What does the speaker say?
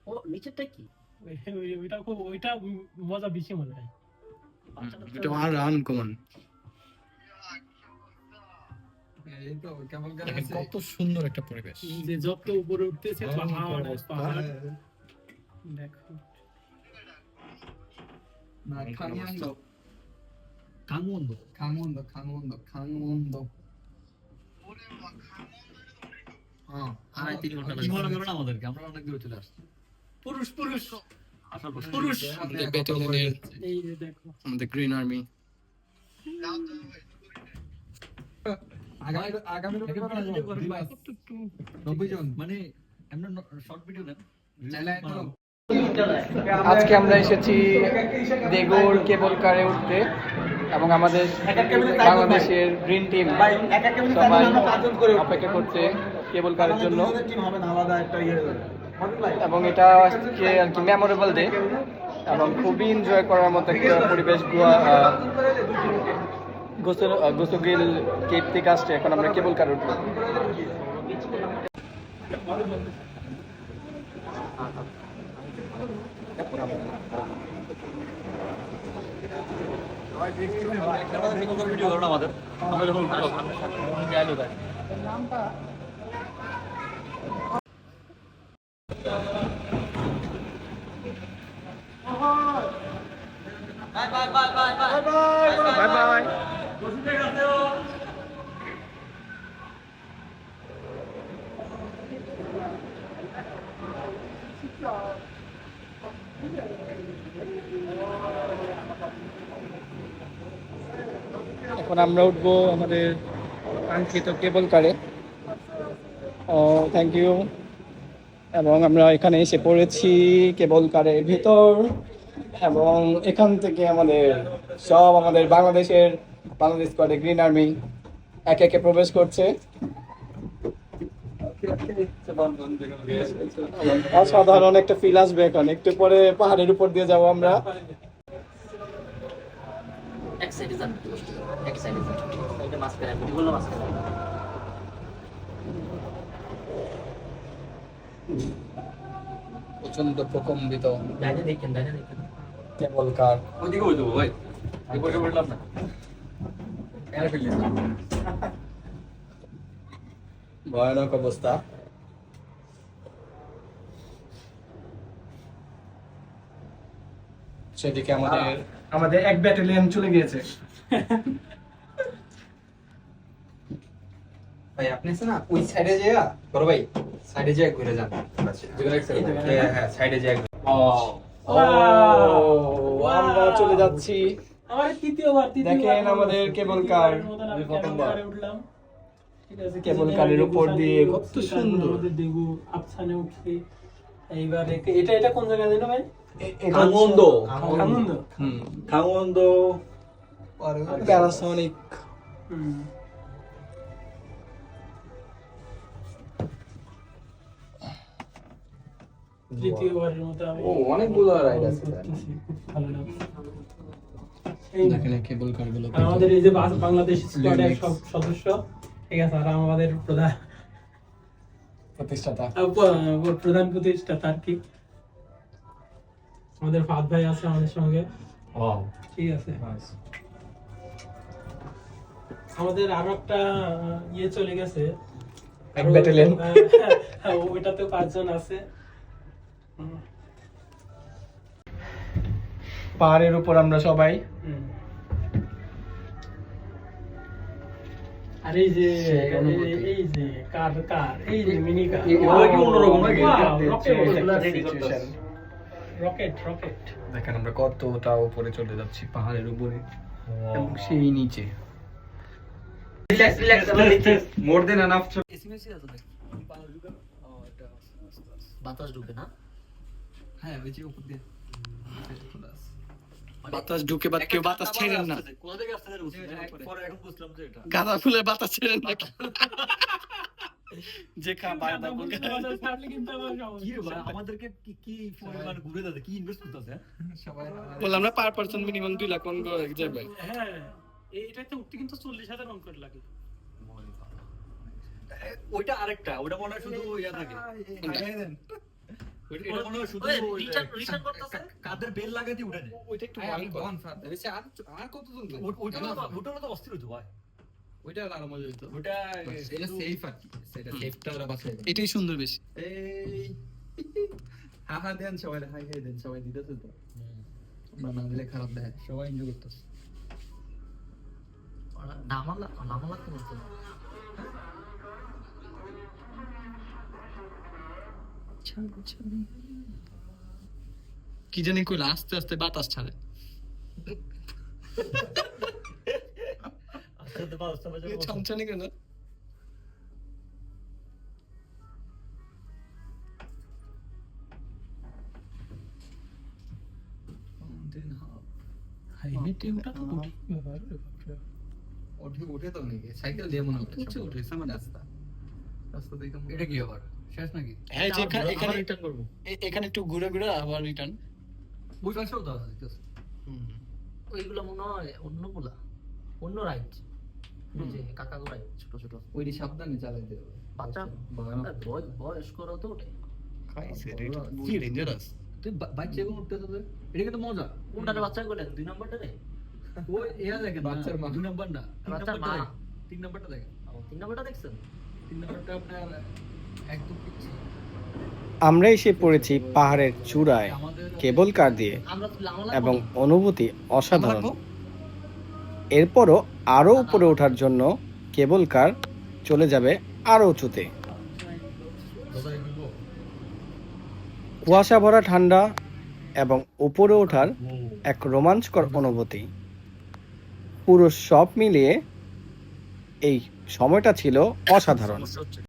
ও নিচেরটা কি? ওইটা খুব ওইটা মজা বেশি মনে হয়। এটা আর আনকমন। কত সুন্দর একটা পরিবেশ, যে যত উপরে উঠতেছে পাহাড় পাহাড় দেখো। আমাদের ব্যাটালিয়নের, এই যে দেখো আমাদের গ্রিন আর্মি। আজকে আমরা এসেছি দেগুর কেবল কারে উঠতে এবং আমাদের বাংলাদেশের গ্রিন টিম সবাই অপেক্ষা করছে কেবল কারের জন্য। এবং এটা আজকে আর কি মেমোরেবল ডে এবং খুবই এনজয় করার মতো একটা পরিবেশ। গোসগিল কেপ থেকে আসছে, এখন আমরা কেবল কারে উঠবো। Bye bye. এখন আমরা উঠবো আমাদের কাঙ্ক্ষিত কেবল কারে। Thank you. এবং আমরা এখানে এসে পড়েছি কেবল কারের ভিতর এবং এখান থেকে আমাদের বাংলাদেশ স্কোয়াডে গ্রিন আর্মি একে একে প্রবেশ করছে। অসাধারণ একটা ফিল আসবে এখন, একটু পরে পাহাড়ের উপর দিয়ে যাবো আমরা। প্রচন্ড প্রকম্পিত কেবল কার। ভয়ানক অবস্থা। সেদিকে আমাদের এক ব্যাটালিয়ন চলে গিয়েছে। ভাই আপনি আছে না ওই সাইডে যায়া বড় ভাই সাইডে যায়া ঘুরে যান। হ্যাঁ সাইডে যায়া। আমরা চলে যাচ্ছি। আমার তৃতীয়বার দেখেন আমাদের কেবল কার উঠলাম। ঠিক আছে, কেবল কারের উপর দিয়ে কত সুন্দর আমাদের দেগু আফসানে উঠছি। এইবার এটা কোন জায়গা জানো ভাই? খাঙ্গন্দো খাঙ্গন্দো। খাঙ্গন্দো প্যারাসনিক। তৃতীয়বারের মতো আমি অনেকগুলো রাইড আছে। খুব ভালো লাগছে। দেখেন কেবল কারগুলো আমাদের এই যে বাংলাদেশ স্কোয়াডের সব সদস্য, ঠিক আছে, আর আমাদের প্রধান প্রতিষ্ঠাতা আর কি আমাদের ফাদ ভাই আছে আমাদের সঙ্গে। ঠিক আছে, আমাদের আরো একটা ইয়ে চলে গেছে, এক ব্যাটালিয়ন। ওইটাতে 5 জন আছে। পাহাড়ের উপর আমরা সবাই। আর এই যে কার এই যে মিনি কার, রকেট দেখেন আমরা কতটা উপরে চলে যাচ্ছি পাহাড়ের উপরে এবং সেই নিচে। মোর দেন এনাফ। বাতাস ঢুকে না? হ্যাঁ ওই যে উপর দিয়ে বাতাস ঢুকে কেউ বাতাস ছেড়েন না। গাঁদা ফুলের বাতাস ছেড়েন না। যে আমাদেরকে কি পরিমাণ ঘুরে যাচ্ছে, কি ইনভেস্ট করতেছে সবাই। বললাম না পার পারসন মিনিমাম 2 লাখ করে যাবে। হ্যাঁ এইটাতে উঠতে কিন্তু 40,000 অন করে লাগে। ওইটা আরেকটা, ওটা মনে হয় শুধু ইয়া থাকে। এটা মনে হয় শুধু রিটার্ন করতেছে। কাদের বেল লাগাতে উঠে যায়। ওইটা একটু ভয়ঙ্কর এসে আর কত জন ওটা তো অস্থির হতো ভাই। ওইটা আরো মজা হতো ওটা এটা সেফ আর কি সেটা সেফটা ওরা বাঁচায় এটাই সুন্দর বেশি। এই হা দেন সবাই হাই হাই দেন সবাই দিতেছে তো না দিলে খারাপ দেয় সবাই এনজয় করতেছে। নামালা তো বলতো না। কি জানি কইলা আস্তে আস্তে বাতাস ছাড়ে। আস্তে আস্তে বাস চলে যাবে। ছমছনি কেন? হাইওয়েতে ওটা তো ব্যাপার উঠে তো নাকি সাইকেল দিয়ে মনে হচ্ছে উঠে সামনে রাস্তা রাস্তা দেখে এটা কি আবার শেষ নাকি? হ্যাঁ যে এখানে রিটার্ন করবো। এখানে একটু ঘুরে ঘুরে আবার রিটার্ন। ওই পাশেও তো আছে কিছু। ওইগুলো মনে হয় অন্য রাইড, যে কাকাগো রাইড, ছোট ছোট ওইটি সাবধানে চালাইতে হবে বাচ্চা বয়স্করা তো ওঠে। কি ডেঞ্জারাস। তুই বাচ্চা এগুলো উঠতেছে তো এটা কিন্তু মজা। কোনটারে বাচ্চা বলে 2 নাম্বারটা রে? ওই এরা দেখেন বাচ্চার মা। 2 নাম্বার না, বাচ্চার মা। 3 নাম্বারটা দেখেন। 3 নাম্বারটা দেখছেন? 3 নাম্বারটা আপনার একদম পিছিয়ে। আমরা এসে পড়েছি পাহাড়ের চূড়ায় কেবল কার দিয়ে আমরা তো লামালা এবং অনুভূতি অসাধারণ। এরপরও আরো উপরে ওঠার জন্য কেবল কার চলে যাবে আরো উঁচুতে। দাদা দিব কুয়াশা ভরা ঠান্ডা এবং উপরে ওঠার এক রোমাঞ্চকর অনুভূতি। পুরো সব মিলিয়ে এই সময়টা ছিল অসাধারণ। সমস্যা হচ্ছে